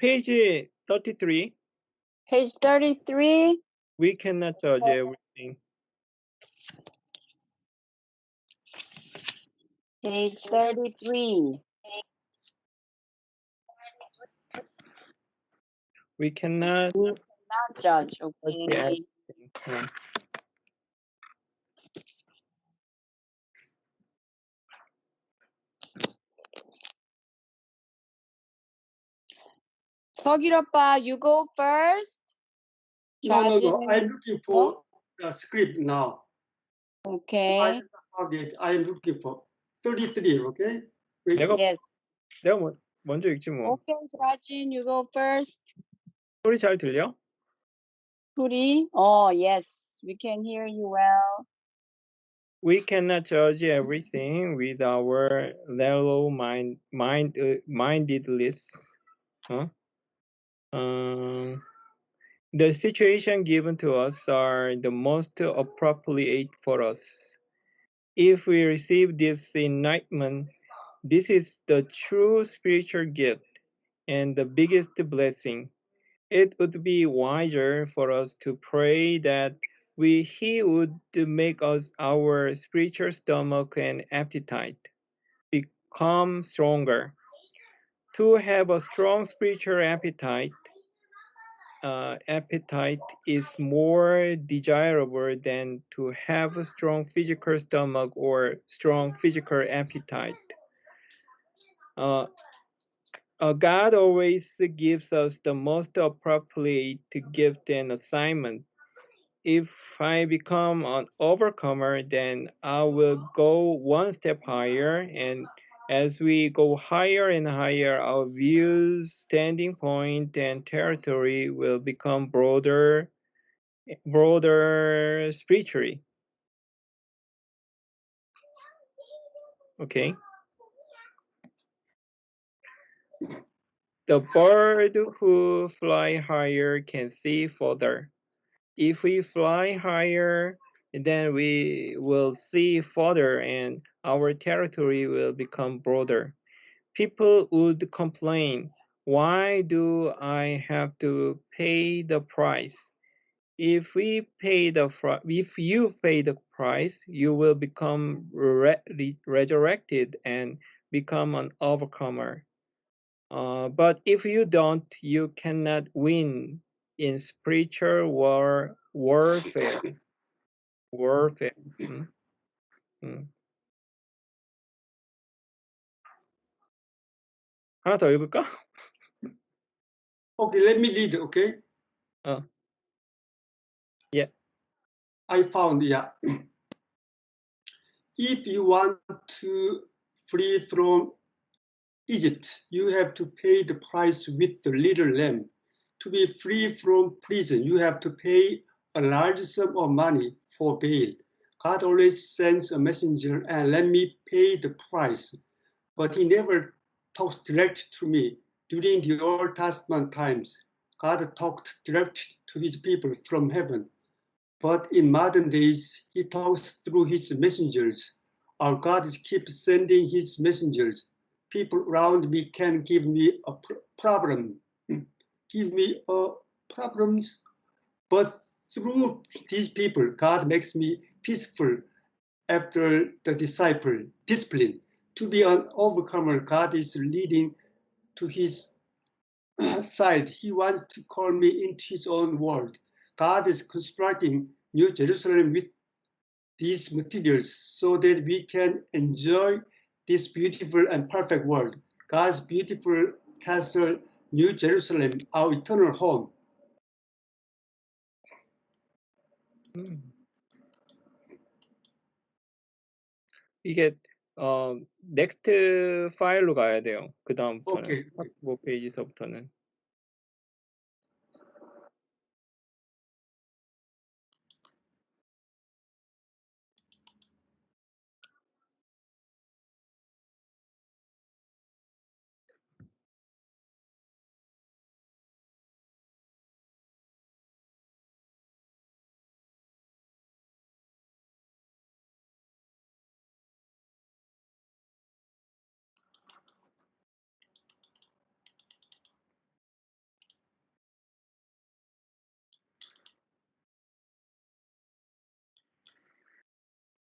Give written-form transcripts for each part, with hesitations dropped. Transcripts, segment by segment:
page 33. Page 33. We cannot judge everything. Page 33. We cannot Not judge, judge okay. everything. 석일 오빠, you go first. No. Judge. I'm looking for the script now. Okay. I found it. I'm looking for 33. Okay. Wait. Yes. 내가 먼저 읽지 뭐. Okay, Jajin, you go first. 소리 잘 들려? Puri. Oh, yes. We can hear you well. We cannot judge everything with our mindedness. The situation given to us are the most appropriate for us. If we receive this enlightenment, this is the true spiritual gift and the biggest blessing. It would be wiser for us to pray that He would make us our spiritual stomach and appetite become stronger. To have a strong spiritual appetite is more desirable than to have a strong physical stomach or strong physical appetite. God always gives us the most appropriate gift and assignment. If I become an overcomer, then I will go one step higher, and as we go higher and higher, our views, standing point, and territory will become broader spiritually. Okay. The bird who fly higher can see further. If we fly higher, then we will see further and our territory will become broader. People would complain, why do I have to pay the price? If you pay the price, you will become resurrected and become an overcomer. But if you don't, you cannot win in spiritual warfare. 하나 더 읽을까? Okay, let me read. Okay. Yeah. I found, yeah. If you want to flee from Egypt, you have to pay the price with the little lamb. To be free from prison, you have to pay a large sum of money for bail. God always sends a messenger and let me pay the price, but he never talks direct to me. During the Old Testament times, God talked direct to his people from heaven. But in modern days, he talks through his messengers. Our God keeps sending his messengers. People around me can give me a problem, problems, but through these people, God makes me peaceful after the discipline. To be an overcomer, God is leading to his side. He wants to call me into his own world. God is constructing New Jerusalem with these materials so that we can enjoy this beautiful and perfect world. God's beautiful castle, New Jerusalem, our eternal home. 이게 넥스트 파일로 가야 돼요. 그 다음부터는 Okay. 뭐 페이지서부터는.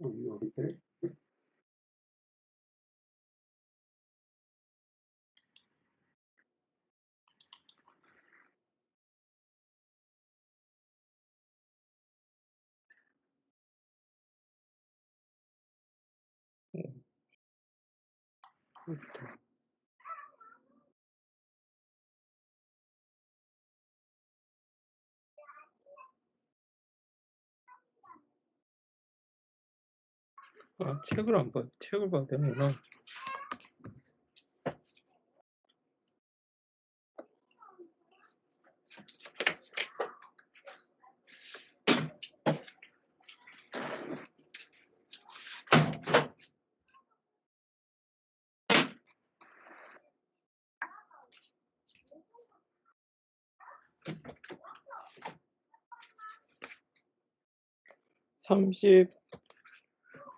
Okay. 아, 책을 안 봐. 책을 봐야 되는구나.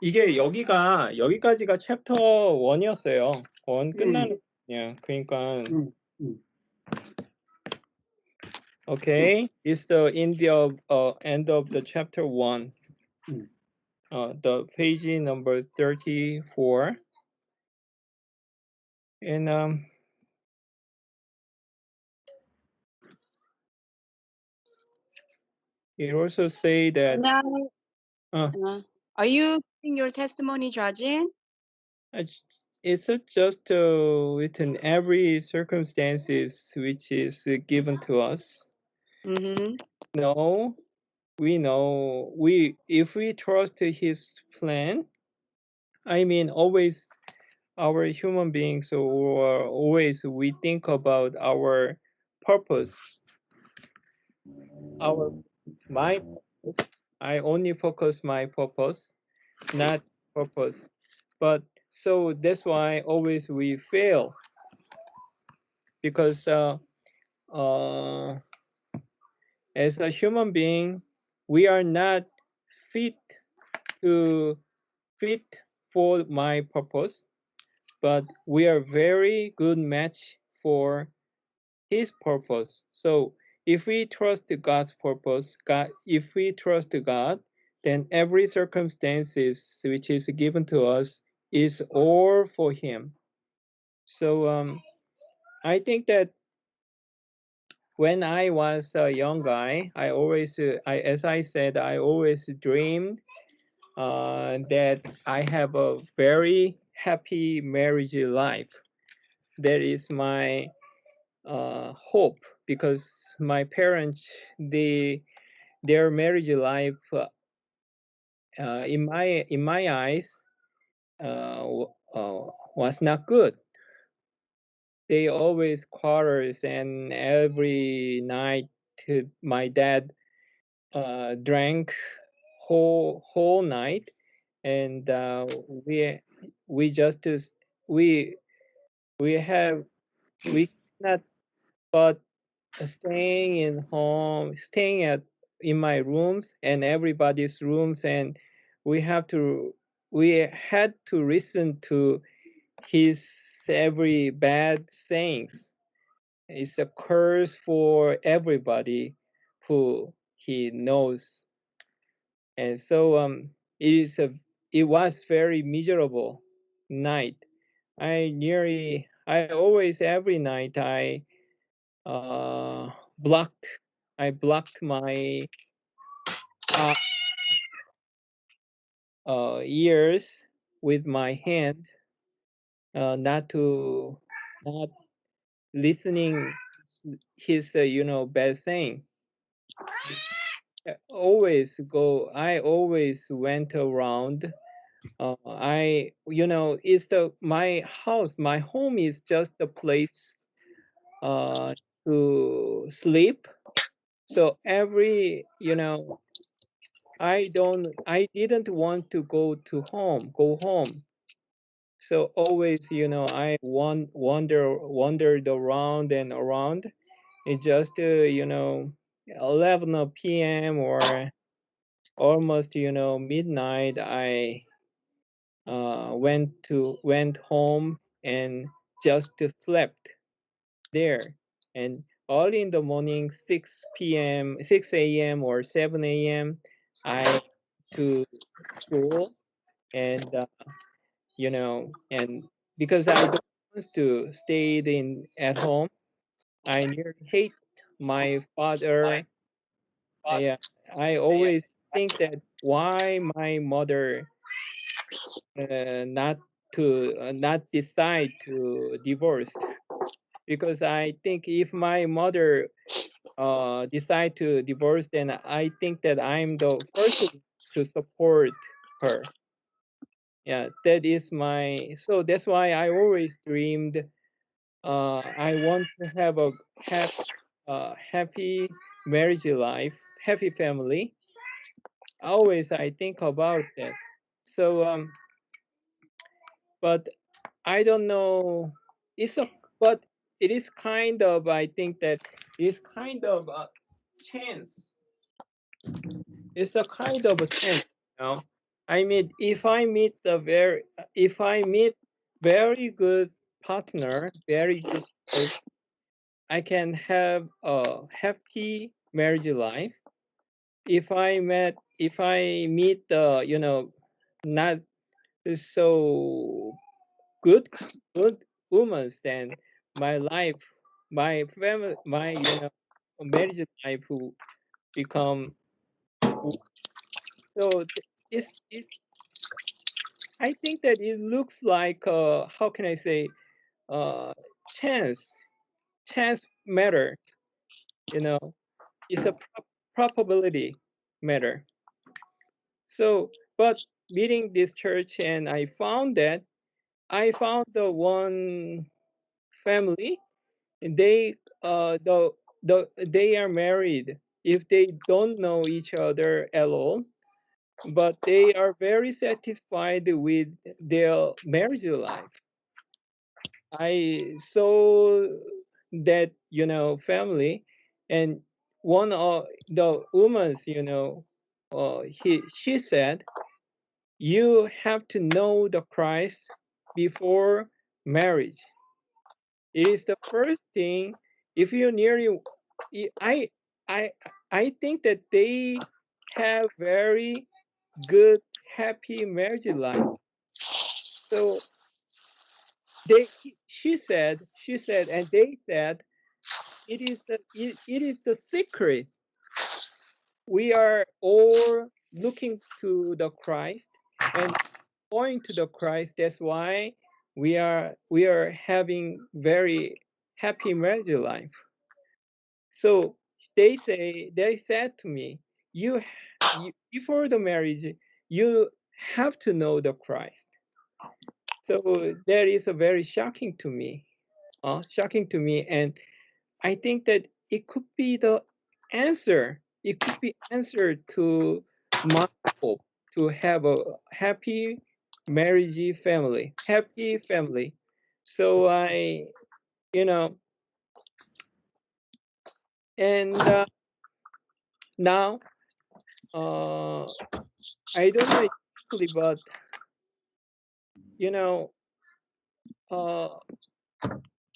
이게 여기까지가 챕터 1이었어요. 1 끝나는 그냥 그러니까 okay, it's the end of the chapter 1. The page number 34. And it also say that Now, uh, are you giving your testimony, Jajin? it's just written every circumstances which is given to us. No, we know if we trust his plan, I mean always our human beings or always we think about our purpose. My purpose. I only focus my purpose, not purpose. But so that's why always we fail because as a human being, we are not fit to fit for my purpose, but we are very good match for his purpose. So if we trust God's purpose, if we trust God, then every circumstances which is given to us is all for him. So I think that when I was a young guy, I always, as I said, I always dreamed that I have a very happy marriage life. That is my hope because my parents, their marriage life, in my eyes, was not good. They always quarrels, and every night my dad drank whole night, and we just we we cannot but staying in my rooms and everybody's rooms, and we had to listen to his every bad sayings. It's a curse for everybody who he knows. And so it was very miserable night. I always every night uh blocked blocked my ears with my hand, not listening his bad saying. I always went around. It's my home is just a place to sleep. So I didn't want to go home. So always, I wandered around and around. It just 11 p.m. or almost midnight. I went home and just slept there. And early in the morning, 6 a.m. or 7 a.m. I to school and and because I don't want to stay in at home, I nearly hate my father. Yeah, I always think that why my mother not decide to divorce, because I think if my mother decide to divorce, then I think that I'm the first one to support her. Yeah, that is my, so that's why I always dreamed I want to have a happy marriage life, happy family. Always I think about that. So but I don't know. It's a but it is kind of, I think that it's kind of a chance. It's a kind of a chance. I mean, if I meet very good partner, very good spouse, I can have a happy marriage life. If I meet not so good woman, then my life, my family, my marriage life will become, so it's I think that it looks like how can I say, uh chance chance matter, you know it's a probability matter. So but meeting this church, and I found the one family, and they are married if they don't know each other at all, but they are very satisfied with their marriage life. I saw that family, and one of the women's, she said, you have to know the Christ before marriage. It is the first thing. If you nearly, I I I think that they have very good, happy marriage life. So they, she said, and they said, it is the secret. We are all looking to the Christ and going to the Christ. That's why we are having very happy marriage life. So they said to me, you before the marriage, you have to know the Christ. So that is a very shocking to me, and I think that it could be the answer. It could be answer to my hope to have a happy family. So you know, and now uh, I don't know exactly, but you know, uh,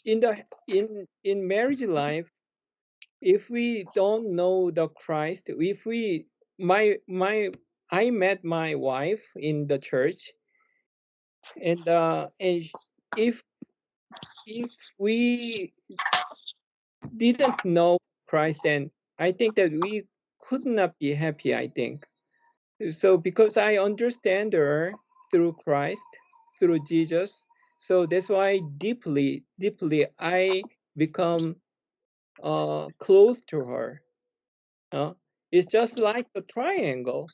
in marriage life, if we don't know the Christ, if we my I met my wife in the church, and if we didn't know Christ, then I think that we could not be happy. I think so because I understand her through Christ, through Jesus. So that's why deeply I become close to her. Uh, it's just like the triangle.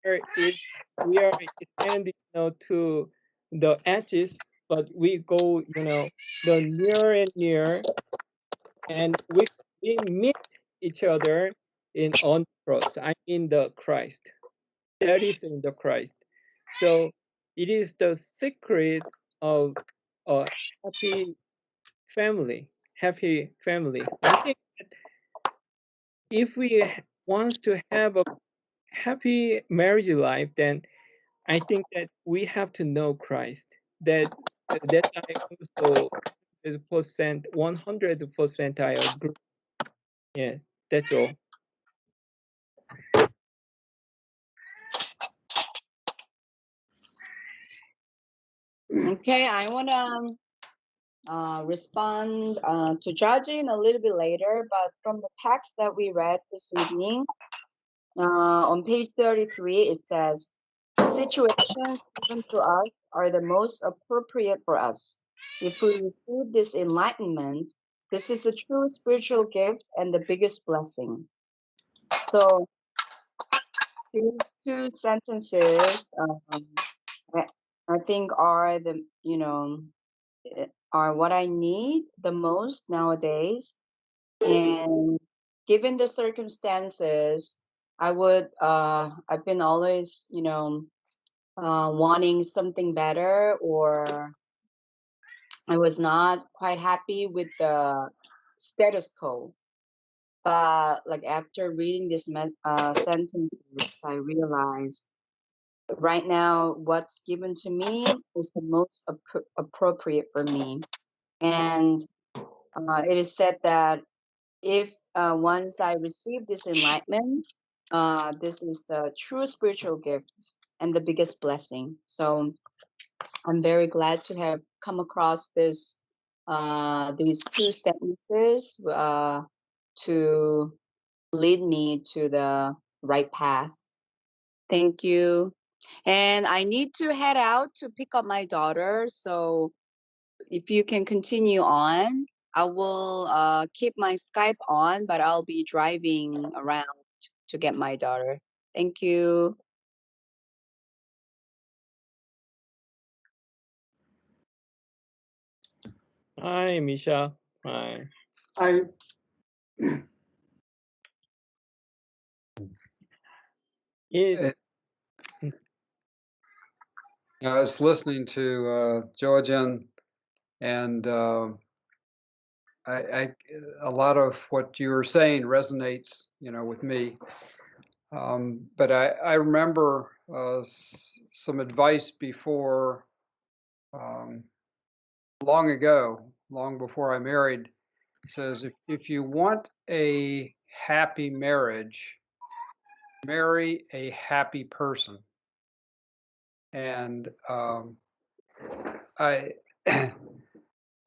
Where is we are standing, to the edges, but we go, the near and near, and we meet each other in on the cross. I mean the Christ. That is in the Christ. So it is the secret of a happy family. Happy family. I think if we want to have a happy marriage life, then I think that we have to know Christ. That I also 100% I agree. Yeah, that's all. Okay, I want to respond to Judging a little bit later, but from the text that we read this evening, on page 33, it says, the situations given to us are the most appropriate for us. If we receive this enlightenment, this is a true spiritual gift and the biggest blessing. So these two sentences, I think are are what I need the most nowadays. And given the circumstances, I've been always, wanting something better, or I was not quite happy with the status quo. But like after reading this sentences, I realized right now what's given to me is the most appropriate for me. And it is said that if once I receive this enlightenment, this is the true spiritual gift and the biggest blessing. So I'm very glad to have come across these two sentences to lead me to the right path. Thank you. And I need to head out to pick up my daughter. So if you can continue on, I will keep my Skype on, but I'll be driving around to get my daughter. Thank you. Hi, Misha. Hi. I It, I was listening to Georgian, and I a lot of what you were saying resonates, with me. But I remember some advice before, long ago, long before I married. It says if you want a happy marriage, marry a happy person. And I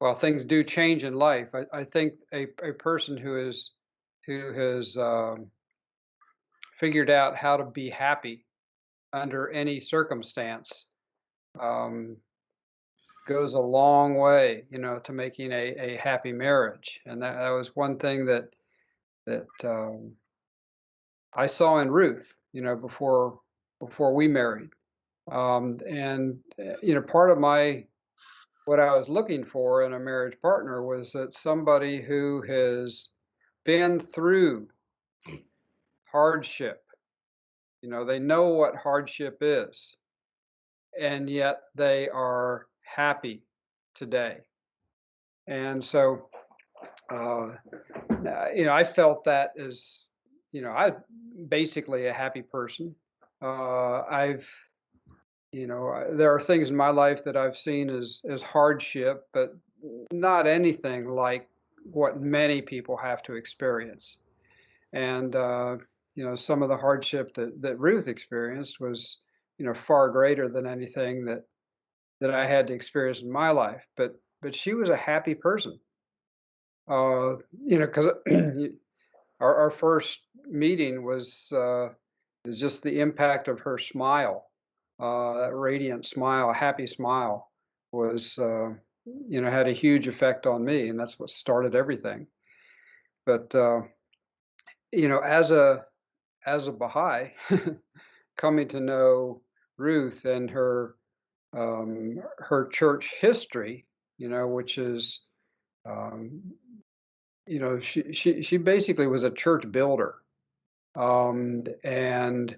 well, things do change in life. I think a person who has figured out how to be happy under any circumstance goes a long way, to making a happy marriage. And that was one thing that I saw in Ruth, before we married. And part of what I was looking for in a marriage partner was that somebody who has been through hardship. They know what hardship is, and yet they are happy today. And so, I felt that as, I'm basically a happy person. There are things in my life that I've seen as hardship, but not anything like what many people have to experience. And some of the hardship that Ruth experienced was, far greater than anything that I had to experience in my life. But she was a happy person. Because our first meeting was just the impact of her smile. That radiant smile, happy smile, was had a huge effect on me, and that's what started everything. But as a Baha'i, coming to know Ruth and her church history, which is she basically was a church builder, and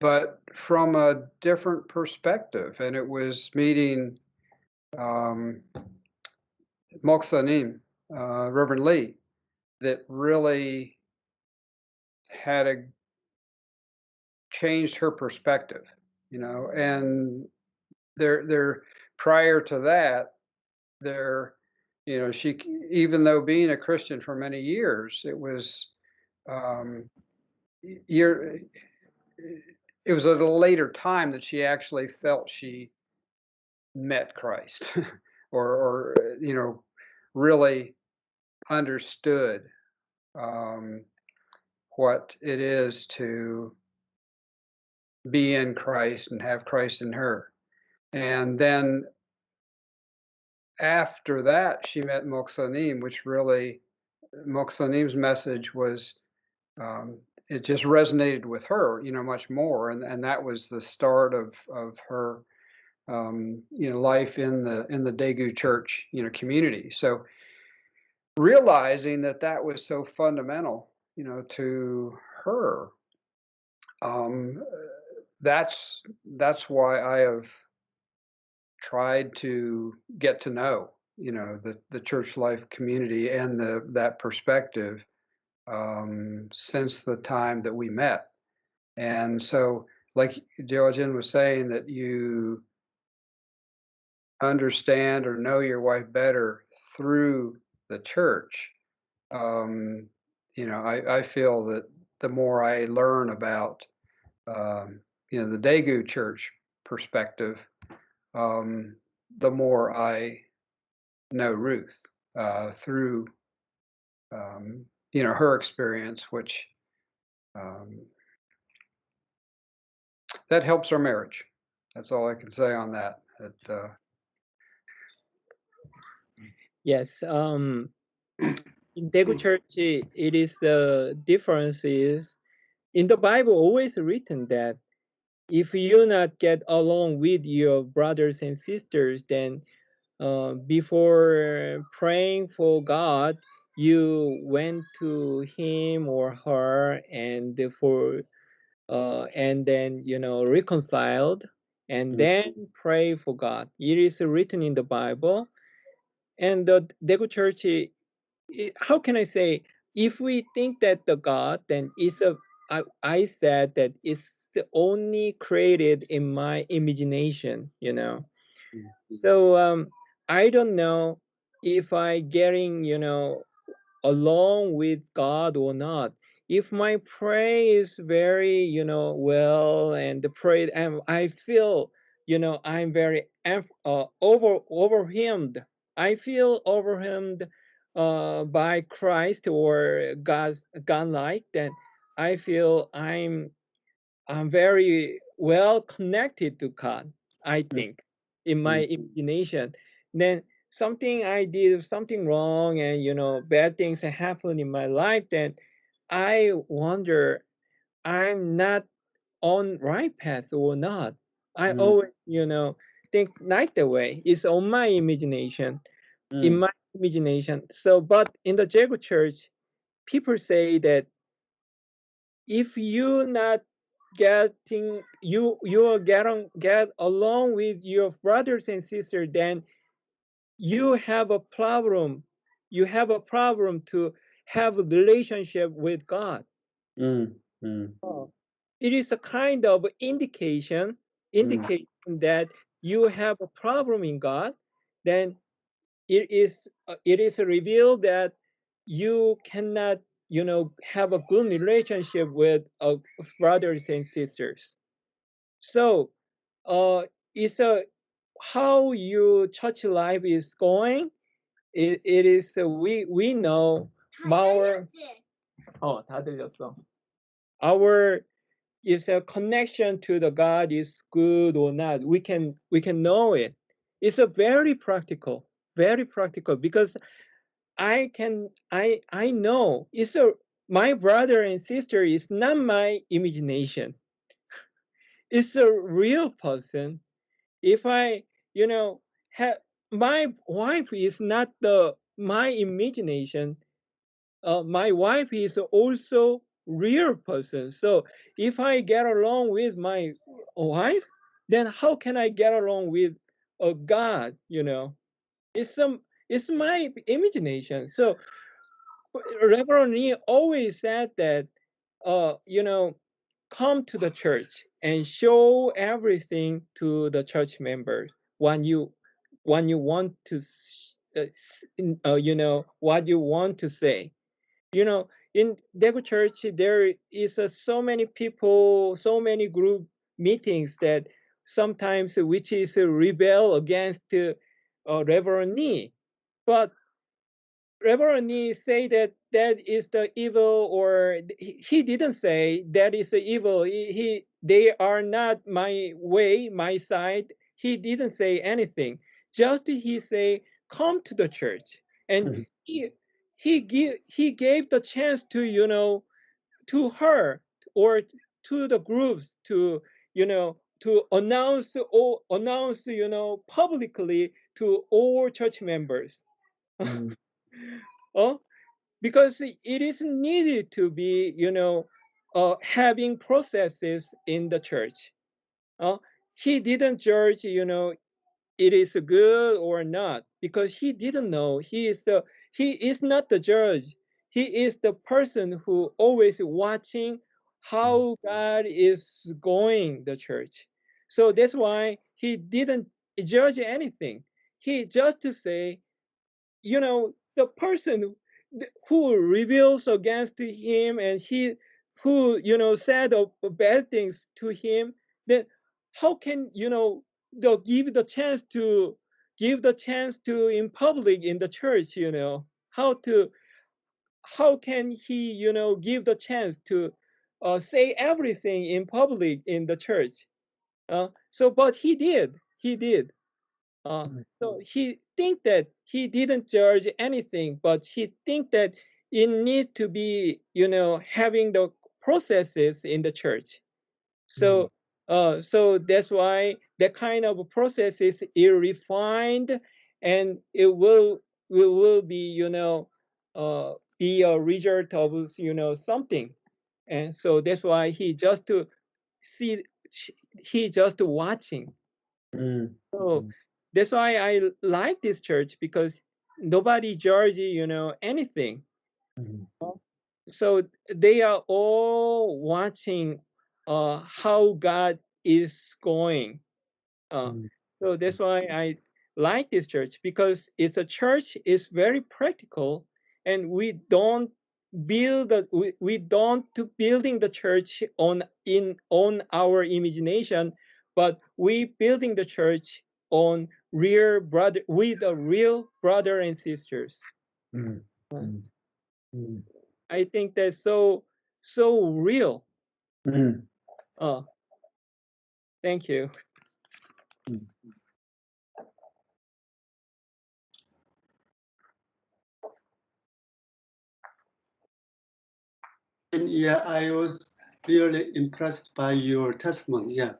but from a different perspective, and it was meeting Moksanim, Reverend Lee, that really had changed her perspective, and there prior to that, she, even though being a Christian for many years, it was it was at a later time that she actually felt she met Christ or really understood what it is to be in Christ and have Christ in her. And then after that, she met Moksonim, which really, Moksonim's message was, it just resonated with her, much more. And that was the start of her, life in the Daegu church, community. So realizing that was so fundamental, to her, that's why I have tried to get to know, the church life community and that perspective since the time that we met. And so, like Jojen was saying, that you understand or know your wife better through the church. I feel that the more I learn about, the Daegu church perspective, the more I know Ruth through, her experience, which that helps our marriage. That's all I can say on that. Yes. In Daegu Church, it is the difference is in the Bible always written that if you not get along with your brothers and sisters, then before praying for God, you went to him or her and and then reconciled and Mm, then pray for God. It is written in the Bible, and the Daegu Church. How can I say? If we think that the God, then it's a. I said that it's the only created in my imagination. mm, So I don't know if I getting along with God or not. If my prayer is very well and the prayer and I feel I'm very overwhelmed. I feel overwhelmed by Christ or God like, then I feel I'm very well connected to God, I mm, think, in my mm, imagination. Then something I did something wrong and bad things happen in my life, then I wonder I'm not on right path or not. I mm, always, think like the way. It's on my imagination, in mm, my imagination. So but in the Jago church, people say that if you not getting you are get along with your brothers and sisters, then you have a problem. You have a problem to have a relationship with God. mm, mm, It is a kind of mm, indication that you have a problem in God. Then it is revealed that you cannot have a good relationship with brothers and sisters. So it's a how your church life is going. It is we know our 다 들렸어. Our is a connection to the God is good or not. We can know it. It's a very practical because I know it's a my brother and sister is not my imagination. It's a real person. If I have my wife is not the my imagination. My wife is also real person. So if I get along with my wife, then how can I get along with a God? It's my imagination. So Reverend Lee always said that, come to the church and show everything to the church members when you want to, what you want to say. In Daegu Church, there is so many people, so many group meetings that sometimes which is rebel against Reverend Nee. But Reverend Nee say that that is the evil, or he didn't say that is the evil. They are not my way, my side. He didn't say anything. Just he say, come to the church, and he gave the chance to to her or to the groups to to announce publicly to all church members. Oh, because it is needed to be having processes in the church. uh, he didn't judge it is good or not, because he didn't know. He is not the judge. He is the person who always watching how God is going the church. So that's why he didn't judge anything. He just to say, the person who rebels against him, and he who said bad things to him, then how can give the chance to in public in the church, how can he give the chance to say everything in public in the church. But he did. uh, so he think that he didn't judge anything, but he think that it need to be, having the processes in the church. So, so that's why that kind of process is refined, and it will be, be a result of, something. And so that's why he just to see, he just watching. So that's why I like this church, because nobody judge anything. So they are all watching how God is going. So that's why I like this church, because it's a church is very practical, and we don't to building the church on our imagination, but we building the church on real brother with a real brother and sisters. I think that's so real. Oh, thank you. And yeah, I was really impressed by your testimony. Yeah.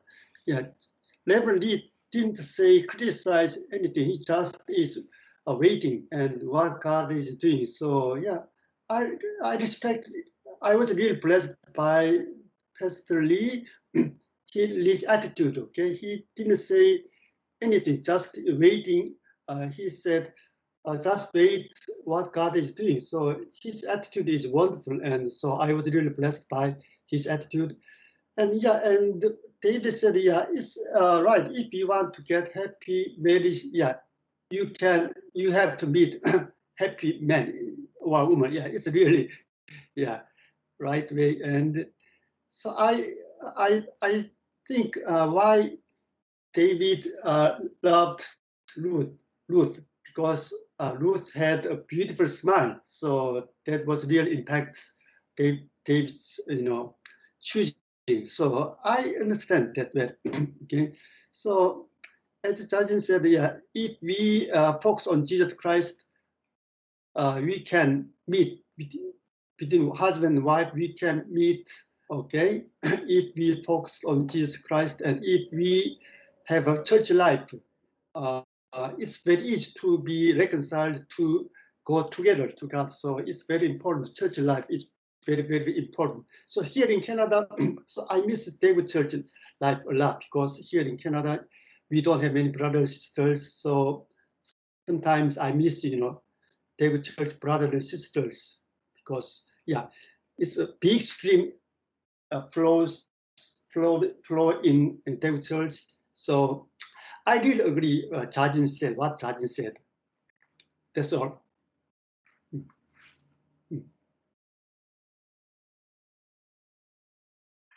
Reverend Lee didn't say criticize anything. He just is waiting and what God is doing. So yeah, I respect. I was really blessed by Pastor Lee. His attitude. Okay, he didn't say anything, just waiting. He said, just wait what God is doing. So his attitude is wonderful. And so I was really blessed by his attitude. And yeah, and David said, yeah, it's right. If you want to get happy marriage, yeah, you have to meet happy man or woman. Yeah, it's really, yeah, right way. And so I think why David loved Ruth, Ruth because Ruth had a beautiful smile. So that was real impact David's, choosing. So I understand that well. Okay, so as Jajin said, yeah, if we focus on Jesus Christ, we can meet between husband and wife. We can meet. Okay, if we focus on Jesus Christ, and if we have a church life, it's very easy to be reconciled, to go together to God. So it's very important. Church life is very, very important. So here in Canada, so I miss David church life a lot, because here in Canada, we don't have many brothers and sisters. So sometimes I miss, David church brothers and sisters, because yeah, it's a big stream flow in David church. So I really agree Jajin said, what Jajin said. That's all.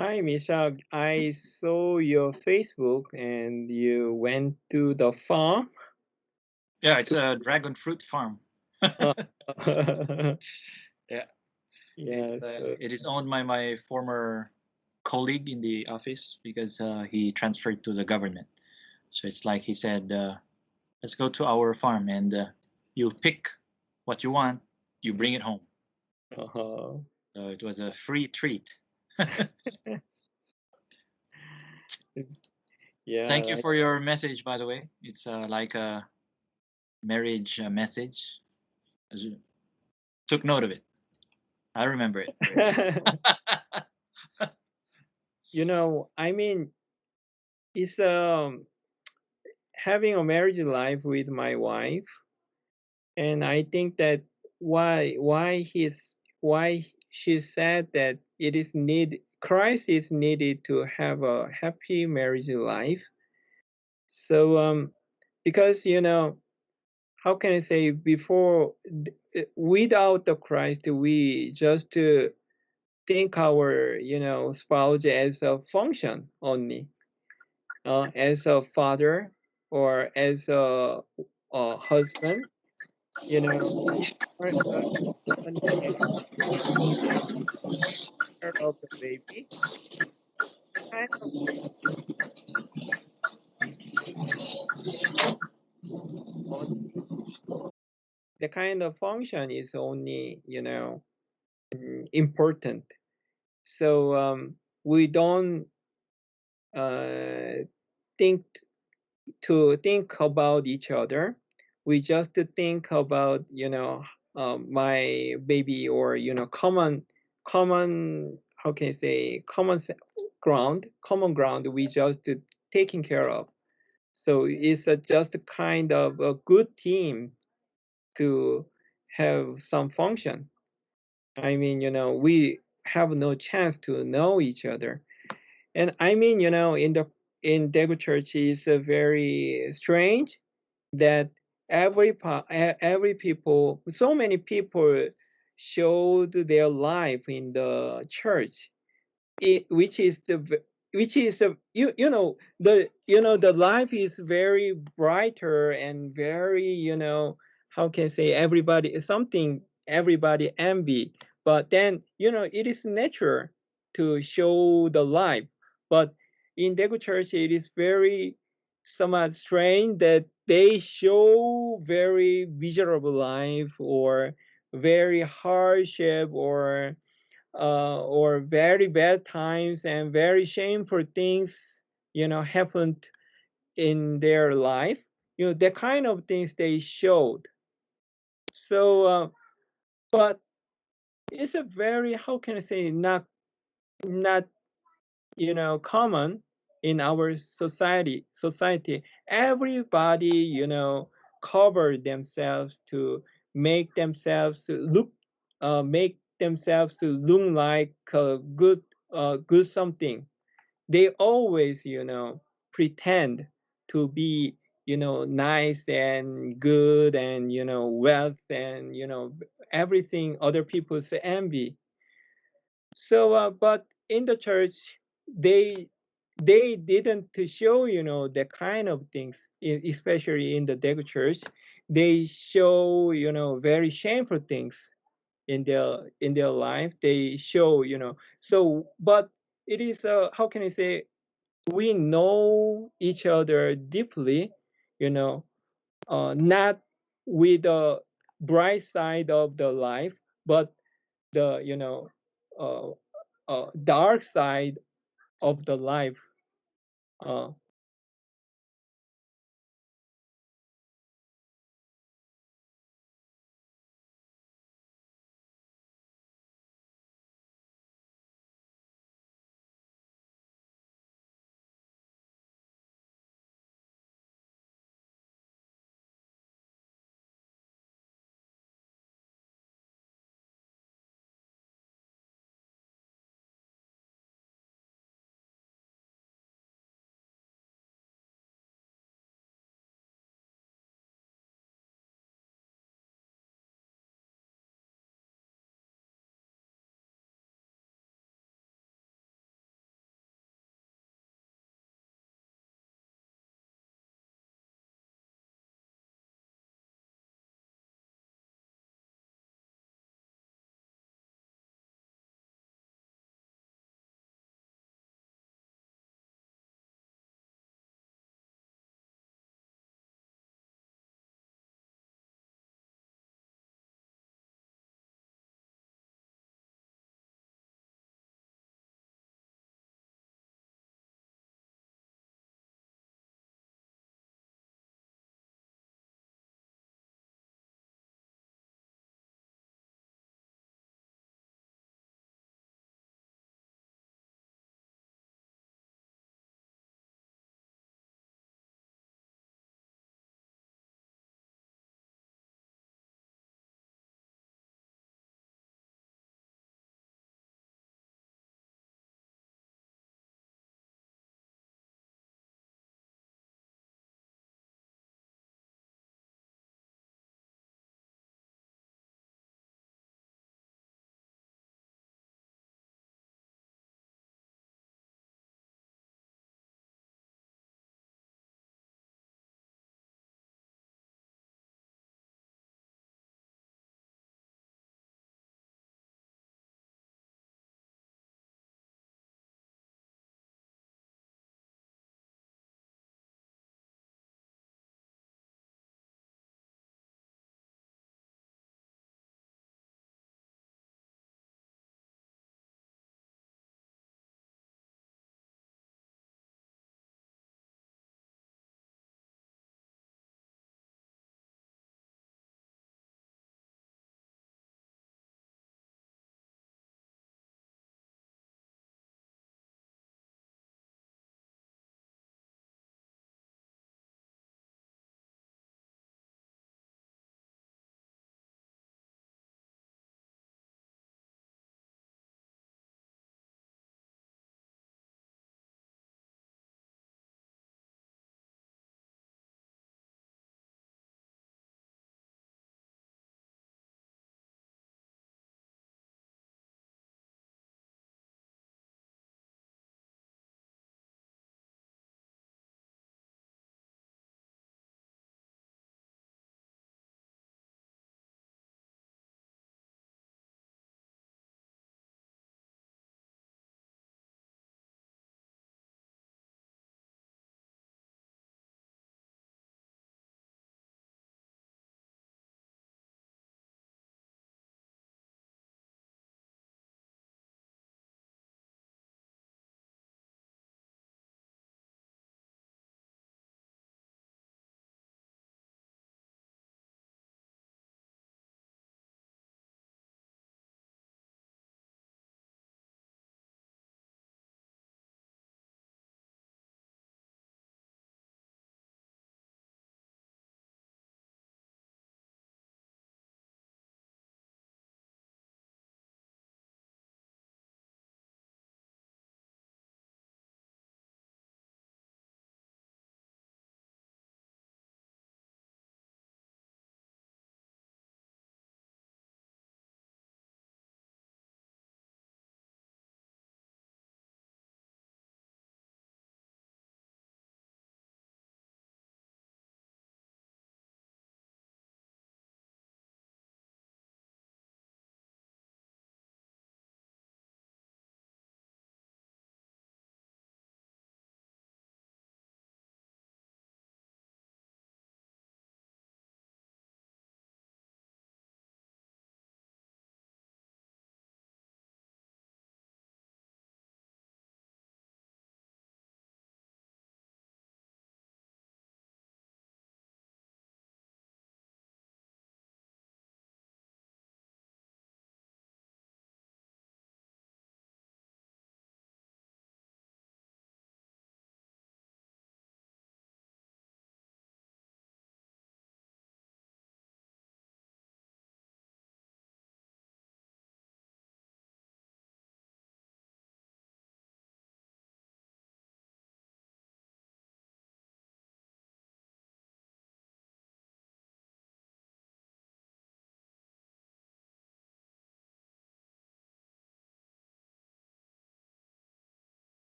Hi, Misha. I saw your Facebook and you went to the farm. Yeah, it's a dragon fruit farm. Uh, Yeah, yeah. it is owned by my former colleague in the office because he transferred to the government. So it's like he said, let's go to our farm and you pick what you want, you bring it home. Uh-huh. So it was a free treat. Yeah. Thank you for your message, by the way. It's like a marriage message. Took note of it. I remember it. I mean, it's having a marriage life with my wife, and I think that why she said that it is need Christ is needed to have a happy marriage life. So because how can I say before without the Christ we just think our spouse as a function only, as a father or as a husband, you know, someone can take care of the baby. Kind of only, the kind of function is only important. So we don't uh, think think about each other. We just think about my baby or common how can I say common ground we just taking care of. So it's just a kind of a good team to have some function. I mean, we have no chance to know each other. And I mean, in Daegu Church is very strange that every people, so many people showed their life in the church, which is the life is very brighter and very how can I say everybody something everybody envy, but then it is natural to show the life, but in Daegu Church it is very somewhat strange that they show very miserable life or very hardship or very bad times and very shameful things happened in their life, the kind of things they showed. So but it's a very how can I say not common in our society. Everybody cover themselves to make themselves to look like a good something. They always pretend to be nice and good and wealth and everything other people say envy. So, but in the church, they they didn't to show the kind of things, especially in the Daegu church. They show very shameful things in their life. They show so, but it is how can I say we know each other deeply, you know, not with the bright side of the life, but the dark side of the life.